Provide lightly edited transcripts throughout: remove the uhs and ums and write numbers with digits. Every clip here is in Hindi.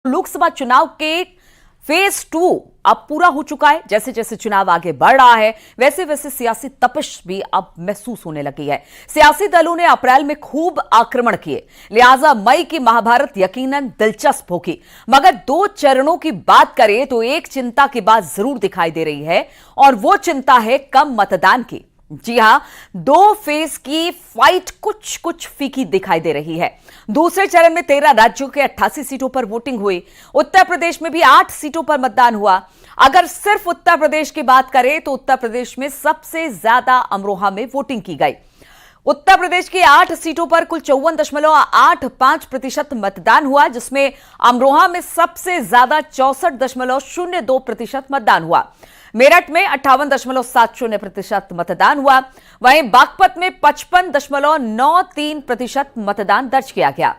लोकसभा चुनाव के फेज 2 अब पूरा हो चुका है। जैसे जैसे चुनाव आगे बढ़ रहा है वैसे वैसे सियासी तपिश भी अब महसूस होने लगी है। सियासी दलों ने अप्रैल में खूब आक्रमण किए, लिहाजा मई की महाभारत यकीनन दिलचस्प होगी। मगर दो चरणों की बात करें तो एक चिंता की बात जरूर दिखाई दे रही है और वो चिंता है कम मतदान की। जी हां, दो फेज की फाइट कुछ कुछ फीकी दिखाई दे रही है। दूसरे चरण में 13 राज्यों के 88 सीटों पर वोटिंग हुई। उत्तर प्रदेश में भी 8 सीटों पर मतदान हुआ। अगर सिर्फ उत्तर प्रदेश की बात करें तो उत्तर प्रदेश में सबसे ज्यादा अमरोहा में वोटिंग की गई। उत्तर प्रदेश की 8 सीटों पर कुल 54.85% मतदान हुआ, जिसमें अमरोहा में सबसे ज्यादा 64.02% मतदान हुआ। मेरठ में 58.70% मतदान हुआ। वहीं बागपत में 55.93% मतदान दर्ज किया गया।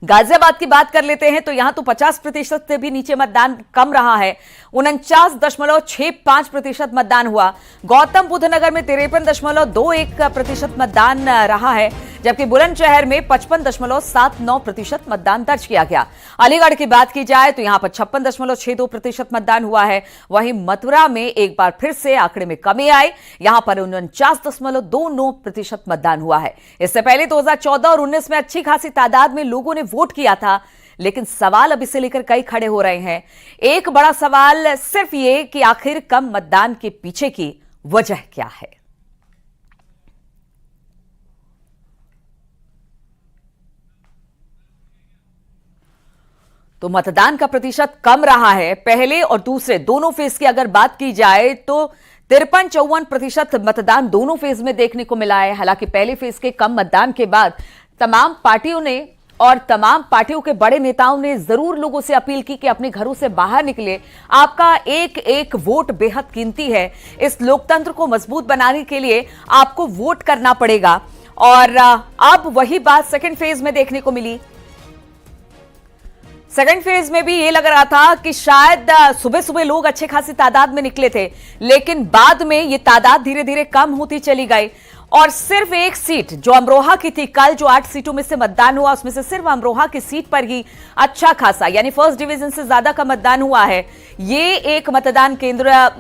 गाजियाबाद की बात कर लेते हैं तो यहां तो 50% से भी नीचे मतदान कम रहा है, 49.65% मतदान हुआ। गौतम बुद्ध नगर में 53.21% मतदान रहा है, जबकि बुलंदशहर में 55.79% मतदान दर्ज किया गया। अलीगढ़ की बात की जाए तो यहां पर 56.62% मतदान हुआ है। वहीं मथुरा में एक बार फिर से आंकड़े में कमी आई, यहां पर 49.29% मतदान हुआ है। इससे पहले 2014 और 19 में अच्छी खासी तादाद में लोगों ने वोट किया था, लेकिन सवाल अब इसे लेकर कई खड़े हो रहे हैं। एक बड़ा सवाल सिर्फ ये कि आखिर कम मतदान के पीछे की वजह क्या है। तो मतदान का प्रतिशत कम रहा है। पहले और दूसरे दोनों फेज की अगर बात की जाए तो 53-54% मतदान दोनों फेज में देखने को मिला है। हालांकि पहले फेज के कम मतदान के बाद तमाम पार्टियों ने और तमाम पार्टियों के बड़े नेताओं ने जरूर लोगों से अपील की कि अपने घरों से बाहर निकले। आपका एक एक वोट बेहद कीमती है। इस लोकतंत्र को मजबूत बनाने के लिए आपको वोट करना पड़ेगा। और अब वही बात सेकंड फेज में देखने को मिली। सेकंड फेज में भी ये लग रहा था कि शायद सुबह सुबह लोग अच्छे खासी तादाद में निकले थे, लेकिन बाद में ये तादाद धीरे धीरे कम होती चली गई और सिर्फ एक सीट जो अमरोहा की थी, कल जो 8 सीटों में से मतदान हुआ उसमें से सिर्फ अमरोहा की सीट पर ही अच्छा खासा यानी फर्स्ट डिवीजन से ज्यादा का मतदान हुआ है। ये एक मतदान केंद्र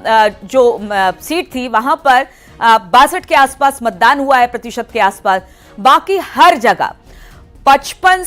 जो सीट थी वहां पर 62 के आसपास मतदान हुआ है, प्रतिशत के आसपास। बाकी हर जगह 50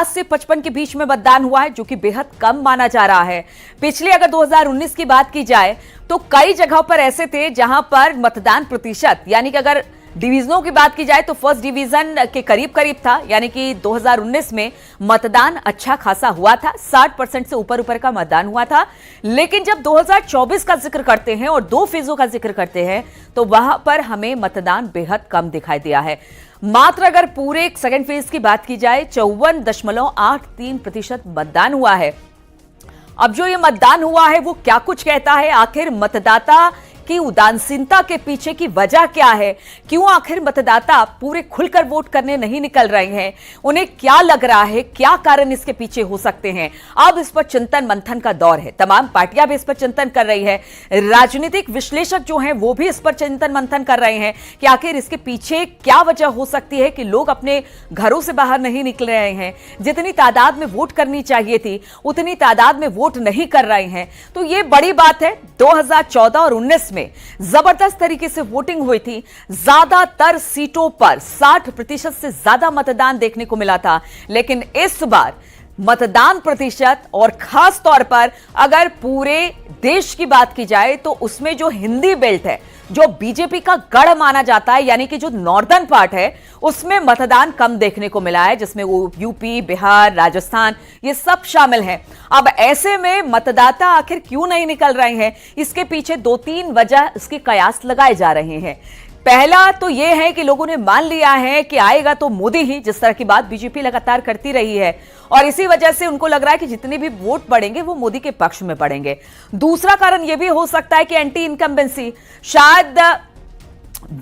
से 55 के बीच में मतदान हुआ है, जो कि बेहद कम माना जा रहा है। पिछले अगर 2019 की बात की जाए तो कई जगहों पर ऐसे थे जहां पर मतदान प्रतिशत यानी कि अगर डिवीजनों की बात की जाए तो फर्स्ट डिवीजन के करीब करीब था, यानी कि 2019 में मतदान अच्छा खासा हुआ था, 60% से ऊपर का मतदान हुआ था। लेकिन जब 2024 का जिक्र करते हैं और दो फेजों का जिक्र करते हैं तो वहां पर हमें मतदान बेहद कम दिखाई दिया है। मात्र अगर पूरे सेकंड फेज की बात की जाए 54.83% मतदान हुआ है। अब जो ये मतदान हुआ है वो क्या कुछ कहता है? आखिर मतदाता की उदासीनता के पीछे की वजह क्या है? क्यों आखिर मतदाता पूरे खुलकर वोट करने नहीं निकल रहे हैं? उन्हें क्या लग रहा है? क्या कारण इसके पीछे हो सकते हैं? अब इस पर चिंतन मंथन का दौर है। तमाम पार्टियां भी इस पर चिंतन कर रही है। राजनीतिक विश्लेषक जो हैं वो भी इस पर चिंतन मंथन कर रहे हैं कि आखिर इसके पीछे क्या वजह हो सकती है कि लोग अपने घरों से बाहर नहीं निकल रहे हैं। जितनी तादाद में वोट करनी चाहिए थी उतनी तादाद में वोट नहीं कर रहे हैं। तो ये बड़ी बात है। 2014 और 19 में जबरदस्त तरीके से वोटिंग हुई थी। ज्यादातर सीटों पर 60% से ज्यादा मतदान देखने को मिला था, लेकिन इस बार मतदान प्रतिशत और खास तौर पर अगर पूरे देश की बात की जाए तो उसमें जो हिंदी बेल्ट है, जो बीजेपी का गढ़ माना जाता है, यानी कि जो नॉर्दर्न पार्ट है, उसमें मतदान कम देखने को मिला है, जिसमें वो यूपी, बिहार, राजस्थान ये सब शामिल हैं। अब ऐसे में मतदाता आखिर क्यों नहीं निकल रहे हैं? इसके पीछे 2-3 वजह इसके कयास लगाए जा रहे हैं। पहला तो यह है कि लोगों ने मान लिया है कि आएगा तो मोदी ही, जिस तरह की बात बीजेपी लगातार करती रही है, और इसी वजह से उनको लग रहा है कि जितने भी वोट पड़ेंगे वो मोदी के पक्ष में पड़ेंगे। दूसरा कारण यह भी हो सकता है कि एंटी इनकम्बेंसी, शायद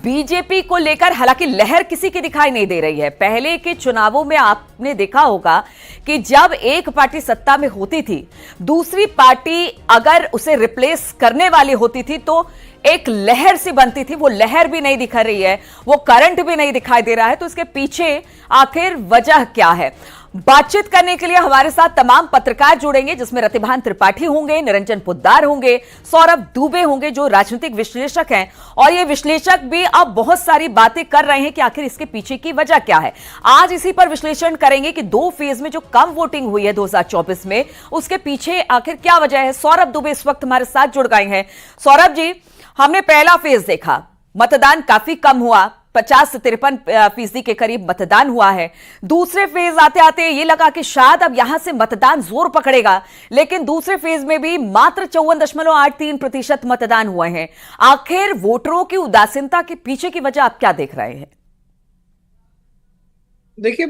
बीजेपी को लेकर हालांकि लहर किसी की दिखाई नहीं दे रही है। पहले के चुनावों में आपने देखा होगा कि जब एक पार्टी सत्ता में होती थी, दूसरी पार्टी अगर उसे रिप्लेस करने वाली होती थी तो एक लहर सी बनती थी। वो लहर भी नहीं दिखा रही है, वो करंट भी नहीं दिखाई दे रहा है। तो इसके पीछे आखिर वजह क्या है? बातचीत करने के लिए हमारे साथ तमाम पत्रकार जुड़ेंगे, जिसमें रतिभान त्रिपाठी होंगे, निरंजन पोद्दार होंगे, सौरभ दुबे होंगे जो राजनीतिक विश्लेषक हैं। और ये विश्लेषक भी अब बहुत सारी बातें कर रहे हैं कि आखिर इसके पीछे की वजह क्या है। आज इसी पर विश्लेषण करेंगे कि 2 फेज में जो कम वोटिंग हुई है 2024 में, उसके पीछे आखिर क्या वजह है। सौरभ दुबे इस वक्त हमारे साथ जुड़ गए हैं। सौरभ जी, हमने पहला फेज देखा, मतदान काफी कम हुआ, 50 से 53% के करीब मतदान हुआ है। दूसरे फेज आते आते ये लगा कि शायद अब यहां से मतदान जोर पकड़ेगा, लेकिन दूसरे फेज में भी मात्र 54.83% मतदान हुए हैं। आखिर वोटरों की उदासीनता के पीछे की वजह आप क्या देख रहे हैं? देखिए,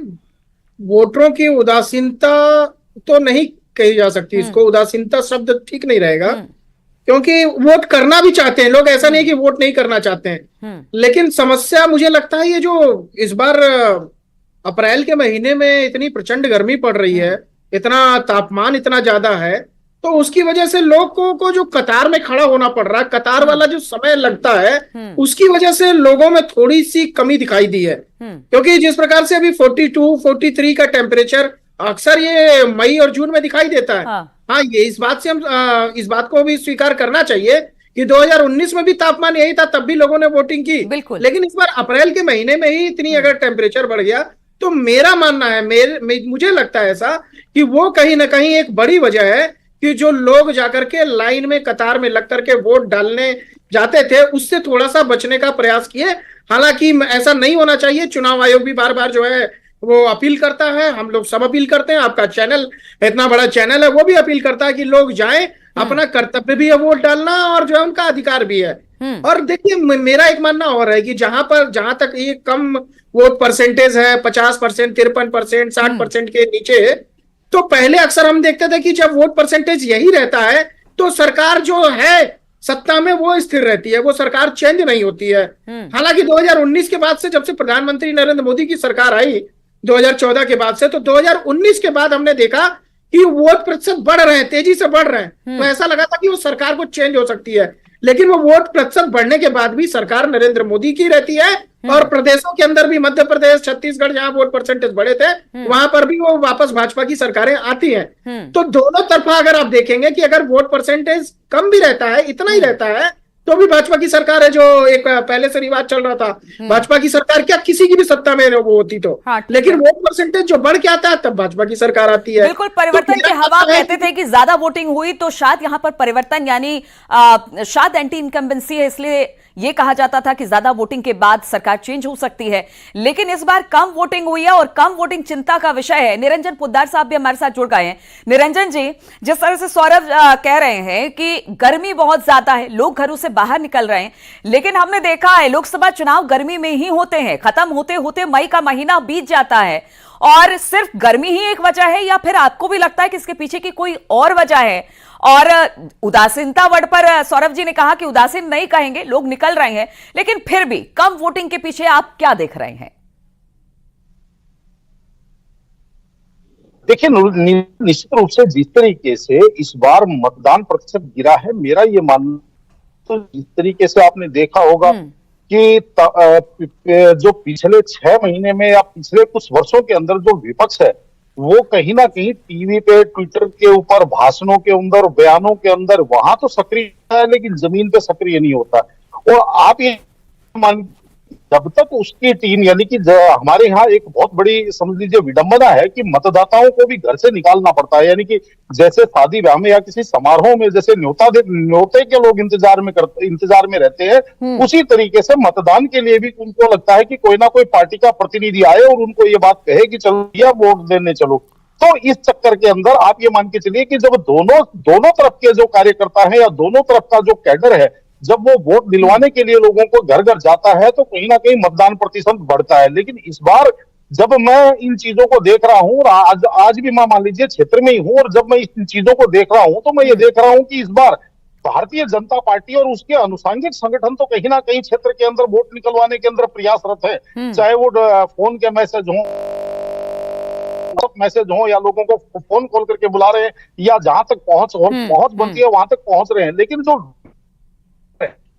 वोटरों की उदासीनता तो नहीं कही जा सकती, इसको उदासीनता शब्द ठीक नहीं रहेगा, क्योंकि वोट करना भी चाहते हैं लोग, ऐसा नहीं कि वोट नहीं करना चाहते हैं। लेकिन समस्या मुझे लगता है ये जो इस बार अप्रैल के महीने में इतनी प्रचंड गर्मी पड़ रही है, इतना तापमान इतना ज्यादा है, तो उसकी वजह से लोगों को जो कतार में खड़ा होना पड़ रहा है, कतार वाला जो समय लगता है, उसकी वजह से लोगों में थोड़ी सी कमी दिखाई दी है। क्योंकि जिस प्रकार से अभी 42, 43 का टेम्परेचर अक्सर ये मई और जून में दिखाई देता है। हाँ, ये इस बात को भी स्वीकार करना चाहिए कि 2019 में भी तापमान यही था, तब भी लोगों ने वोटिंग की। लेकिन इस बार अप्रैल के महीने में ही इतनी अगर टेम्परेचर बढ़ गया, तो मेरा मानना है, मुझे लगता है ऐसा कि वो कहीं ना कहीं एक बड़ी वजह है कि जो लोग जाकर के लाइन में कतार में लग करके वोट डालने जाते थे, उससे थोड़ा सा बचने का प्रयास किए। हालांकि ऐसा नहीं होना चाहिए, चुनाव आयोग भी बार बार जो है वो अपील करता है, हम लोग सब अपील करते हैं, आपका चैनल इतना बड़ा चैनल है वो भी अपील करता है कि लोग जाएं, अपना कर्तव्य भी है वोट डालना और जो है उनका अधिकार भी है। और देखिए, मेरा एक मानना और है कि जहां तक ये कम वोट परसेंटेज है, 50%, 53%, 60% के नीचे, तो पहले अक्सर हम देखते थे कि जब वोट परसेंटेज यही रहता है तो सरकार जो है सत्ता में वो स्थिर रहती है, वो सरकार चेंज नहीं होती है। हालांकि 2019 के बाद से, जब से प्रधानमंत्री नरेंद्र मोदी की सरकार आई 2014 के बाद से, तो 2019 के बाद हमने देखा कि वोट प्रतिशत बढ़ रहे हैं, तेजी से बढ़ रहे हैं। तो ऐसा लगा था कि वो सरकार को चेंज हो सकती है, लेकिन वो वोट प्रतिशत बढ़ने के बाद भी सरकार नरेंद्र मोदी की रहती है। और प्रदेशों के अंदर भी, मध्य प्रदेश, छत्तीसगढ़, जहां वोट परसेंटेज बढ़े थे, वहां पर भी वो वापस भाजपा की सरकारें आती हैं। तो दोनों तरफा अगर आप देखेंगे कि अगर वोट परसेंटेज कम भी रहता है, इतना ही रहता है, तो भी भाजपा की सरकार है। जो एक पहले से रिवाज चल रहा था, भाजपा की सरकार क्या किसी की भी सत्ता में वो होती तो, लेकिन वोट परसेंटेज जो बढ़ के आता है तब भाजपा की सरकार आती है। बिल्कुल, परिवर्तन की हवा कहते थे कि ज्यादा वोटिंग हुई तो शायद यहां पर परिवर्तन, यानी शायद एंटी इनकम्बेंसी है, इसलिए ये कहा जाता था कि ज्यादा वोटिंग के बाद सरकार चेंज हो सकती है। लेकिन इस बार कम वोटिंग हुई है और कम वोटिंग चिंता का विषय है। निरंजन पोद्दार साहब भी हमारे साथ जुड़ गए हैं। निरंजन जी, जिस तरह से सौरभ कह रहे हैं कि गर्मी बहुत ज्यादा है, लोग घरों से बाहर निकल रहे हैं, लेकिन हमने देखा है लोकसभा चुनाव गर्मी में ही होते हैं, खत्म होते होते मई का महीना बीत जाता है। और सिर्फ गर्मी ही एक वजह है, या फिर आपको भी लगता है कि इसके पीछे की कोई और वजह है? और उदासीनता वर्ड पर सौरभ जी ने कहा कि उदासीन नहीं कहेंगे, लोग निकल रहे हैं, लेकिन फिर भी कम वोटिंग के पीछे आप क्या देख रहे हैं? देखिए, निश्चित रूप से जिस तरीके से इस बार मतदान प्रतिशत गिरा है, मेरा ये मानना, तो जिस तरीके से आपने देखा होगा कि जो पिछले 6 महीने में या पिछले कुछ वर्षों के अंदर जो विपक्ष है, वो कहीं ना कहीं टीवी पे, ट्विटर के ऊपर, भाषणों के अंदर, बयानों के अंदर वहां तो सक्रिय है, लेकिन जमीन पे सक्रिय नहीं होता। और आप ये मान, जब तक उसकी टीम, यानी कि हमारे यहाँ एक बहुत बड़ी समझ लीजिए विडंबना है कि मतदाताओं को भी घर से निकालना पड़ता है। यानी कि जैसे शादी ब्याह में या किसी समारोह में जैसे न्योते के लोग इंतजार में रहते हैं, उसी तरीके से मतदान के लिए भी उनको लगता है कि कोई ना कोई पार्टी का प्रतिनिधि आए और उनको ये बात कहे कि चलो या वोट देने चलो। तो इस चक्कर के अंदर आप ये मान के चलिए कि जब दोनों तरफ के जो कार्यकर्ता है या दोनों तरफ का जो कैडर है, जब वो वोट दिलवाने के लिए लोगों को घर घर जाता है, तो कहीं ना कहीं मतदान प्रतिशत बढ़ता है। लेकिन इस बार जब मैं इन चीजों को देख रहा हूँ, आज भी मैं मान लीजिए क्षेत्र में ही हूँ, और जब मैं इन चीजों को देख रहा हूँ, तो मैं ये देख रहा हूँ कि इस बार भारतीय जनता पार्टी और उसके अनुषंगिक संगठन तो कहीं ना कहीं क्षेत्र के अंदर वोट निकलवाने के अंदर प्रयासरत है। चाहे वो फोन के मैसेज हो या लोगों को फोन कॉल करके बुला रहे हैं, या जहां तक पहुंच बनती है वहां तक पहुंच रहे हैं। लेकिन जो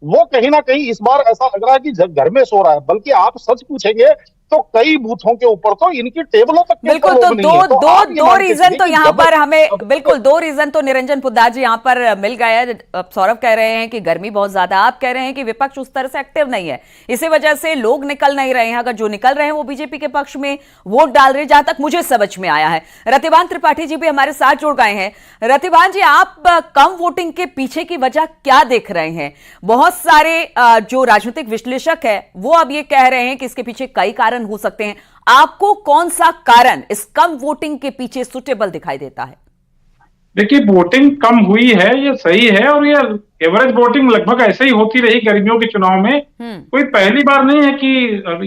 वो कहीं ना कहीं इस बार ऐसा लग रहा है कि घर में सो रहा है। बल्कि आप सच पूछेंगे तो कई बूथों के ऊपर तो इनकी टेबलों तक के बिल्कुल, ऊपर तो लोग नहीं है। तो आप ये दो मान के रीजन चलिए तो कि यहाँ पर हमें अब बिल्कुल 2 रीजन तो निरंजन पुद्दार जी यहाँ पर मिल गए हैं। अब सौरभ कह रहे हैं कि गर्मी बहुत ज्यादा, आप कह रहे हैं कि विपक्ष उस तरह से एक्टिव नहीं है, इसी वजह से लोग निकल नहीं रहे हैं। अगर जो निकल रहे हैं वो बीजेपी के पक्ष में वोट डाल रहे हैं, जहां तक मुझे समझ में आया है। रतिभान त्रिपाठी जी भी हमारे साथ जुड़ गए हैं। रतिभान जी, आप कम वोटिंग के पीछे की वजह क्या देख रहे हैं? बहुत सारे जो राजनीतिक विश्लेषक है वो अब ये कह रहे हैं कि इसके पीछे कई कारण हो सकते हैं। आपको कौन सा कारण इस कम वोटिंग के पीछे सुटेबल दिखाई देता है? देखिए, वोटिंग कम हुई है, ये सही है, और ये एवरेज वोटिंग लगभग ऐसे ही होती रही गर्मियों के चुनाव में। कोई पहली बार नहीं है कि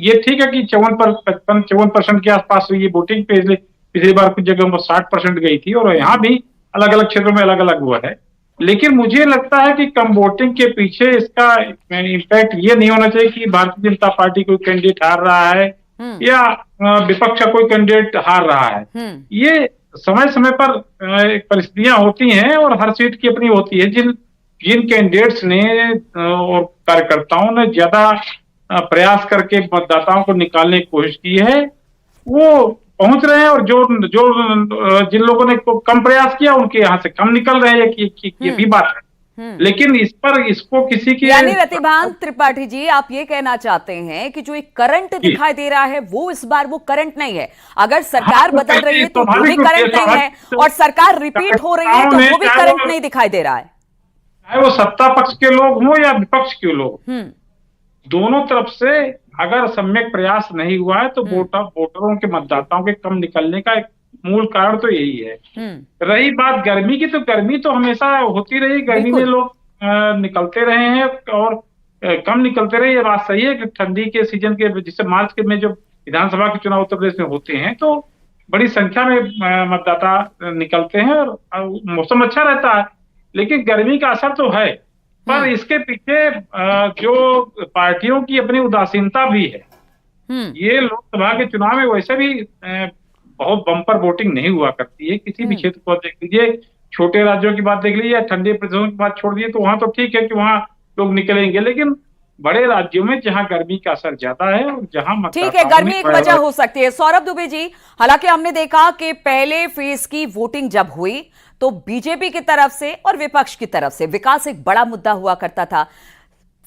ये ठीक है कि 54% के आसपास हुई वोटिंग। पिछली बार कुछ जगहों पर 60% गई थी, और यहाँ भी अलग अलग क्षेत्रों में अलग अलग हुआ है। लेकिन मुझे लगता है कि कम वोटिंग के पीछे इसका इम्पैक्ट ये नहीं होना चाहिए कि भारतीय जनता पार्टी कोई कैंडिडेट हार रहा है या विपक्ष का कोई कैंडिडेट हार रहा है। ये समय समय पर परिस्थितियां होती हैं और हर सीट की अपनी होती है। जिन कैंडिडेट्स ने और कार्यकर्ताओं ने ज्यादा प्रयास करके मतदाताओं को निकालने की कोशिश की है वो पहुंच रहे हैं, और जो जिन लोगों ने कम प्रयास किया उनके यहाँ से कम निकल रहे हैं। ये भी बात है। लेकिन इसको किसी की, यानी रतिभान त्रिपाठी जी, आप ये कहना चाहते हैं कि जो एक करंट दिखाई दे रहा है वो इस बार वो करंट नहीं है। अगर सरकार बदल रही है तो वो भी करंट नहीं है, और सरकार रिपीट हो रही है तो वो भी करंट नहीं दिखाई दे रहा है। चाहे वो सत्ता पक्ष के लोग हों या विपक्ष के लोग, दोनों तरफ से अगर सम्यक प्रयास नहीं हुआ है तो वोटरों के, मतदाताओं के कम निकलने का एक मूल कारण तो यही है। रही बात गर्मी की, तो गर्मी तो हमेशा होती रही। गर्मी में लोग निकलते रहे हैं और कम निकलते रहे, ये बात सही है कि ठंडी के सीजन के, जिससे मार्च के में जो विधानसभा के चुनाव उत्तर प्रदेश में होते हैं तो बड़ी संख्या में मतदाता निकलते हैं और मौसम अच्छा रहता है। लेकिन गर्मी का असर तो है, पर इसके पीछे जो पार्टियों की अपनी उदासीनता भी है। ये लोकसभा के चुनाव में वैसे भी बहुत बम्पर वोटिंग नहीं हुआ करती है। किसी भी क्षेत्र को देख लीजिए, छोटे राज्यों की बात देख लीजिए, ठंडे प्रदेशों की बात छोड़ दिए तो वहां तो ठीक है कि वहां लोग निकलेंगे। लेकिन बड़े राज्यों में जहां गर्मी का असर ज्यादा है और जहां ठीक है, गर्मी एक वजह हो सकती है। सौरभ दुबे जी, हालांकि हमने देखा कि पहले फेज की वोटिंग जब हुई तो बीजेपी की तरफ से और विपक्ष की तरफ से विकास एक बड़ा मुद्दा हुआ करता था।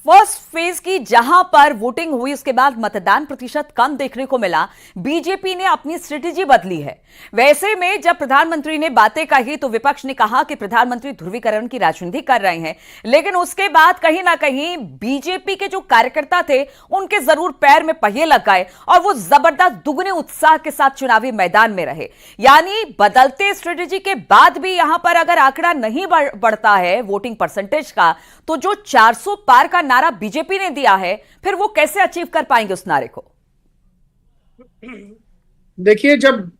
फर्स्ट फेज की जहां पर वोटिंग हुई उसके बाद मतदान प्रतिशत कम देखने को मिला, बीजेपी ने अपनी स्ट्रेटेजी बदली है। वैसे में जब प्रधानमंत्री ने बातें कही तो विपक्ष ने कहा कि प्रधानमंत्री ध्रुवीकरण की राजनीति कर रहे हैं, लेकिन उसके बाद कहीं ना कहीं बीजेपी के जो कार्यकर्ता थे उनके जरूर पैर में पहिए लग गए और वो जबरदस्त दुगने उत्साह के साथ चुनावी मैदान में रहे। यानी बदलते स्ट्रेटेजी के बाद भी यहां पर अगर आंकड़ा नहीं बढ़ता है वोटिंग परसेंटेज का, तो जो 400 पार का नारा बीजेपी ने दिया है फिर वो कैसे अचीव कर पाएंगे उस नारे को? देखिए, जब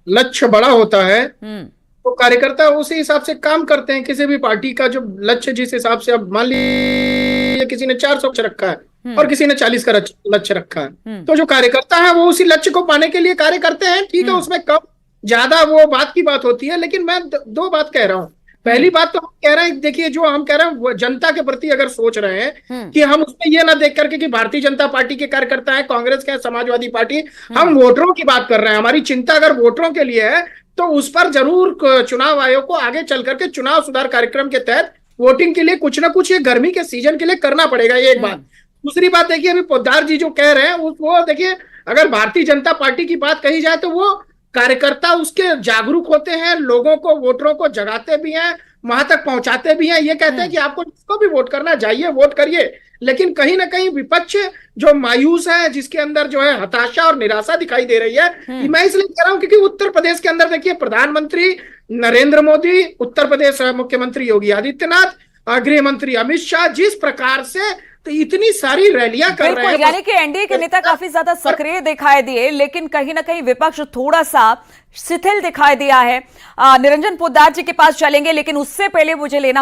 लक्ष्य बड़ा होता है तो कार्यकर्ता उसी हिसाब से काम करते हैं। किसी भी पार्टी का जो लक्ष्य, जिस हिसाब से, अब मान लीजिए किसी ने 400 रखा है और किसी ने 40 का लक्ष्य रखा है, तो जो कार्यकर्ता है वो उसी लक्ष्य को पाने के लिए कार्य करते हैं। ठीक है, उसमें कम ज्यादा वो बात की बात होती है। लेकिन मैं दो बात कह रहा हूं। पहली बात तो हम कह रहे हैं, देखिए, जो हम कह रहे हैं जनता के प्रति अगर सोच रहे हैं कि हम उसमें ये ना देख करके कि भारतीय जनता पार्टी के कार्यकर्ता है, कांग्रेस के, समाजवादी पार्टी, हम वोटरों की बात कर रहे हैं। हमारी चिंता अगर वोटरों के लिए है तो उस पर जरूर चुनाव आयोग को आगे चल करके चुनाव सुधार कार्यक्रम के तहत वोटिंग के लिए कुछ ना कुछ ये गर्मी के सीजन के लिए करना पड़ेगा। ये एक बात। दूसरी बात, देखिए, अभी पोद्दार जी जो कह रहे हैं वो देखिए, अगर भारतीय जनता पार्टी की बात कही जाए तो वो कार्यकर्ता उसके जागरूक होते हैं, लोगों को, वोटरों को जगाते भी हैं, वहां तक पहुंचाते भी हैं। ये कहते हैं कि आपको जिसको भी वोट करना, जाइए वोट करिए। लेकिन कहीं ना कहीं विपक्ष जो मायूस है, जिसके अंदर जो है हताशा और निराशा दिखाई दे रही है, मैं इसलिए कह रहा हूं क्योंकि उत्तर प्रदेश के अंदर देखिए, प्रधानमंत्री नरेंद्र मोदी, उत्तर प्रदेश मुख्यमंत्री योगी आदित्यनाथ, गृह मंत्री अमित शाह जिस प्रकार से तो इतनी सारी रैलियां कर रहे हैं, यानी कि एनडीए के नेता काफी ज्यादा सक्रिय दिखाई दिए, लेकिन कहीं ना कहीं विपक्ष थोड़ा सा शिथिल दिखाई दिया है। निरंजन पोद्दार जी के पास चलेंगे, लेकिन उससे पहले मुझे लेना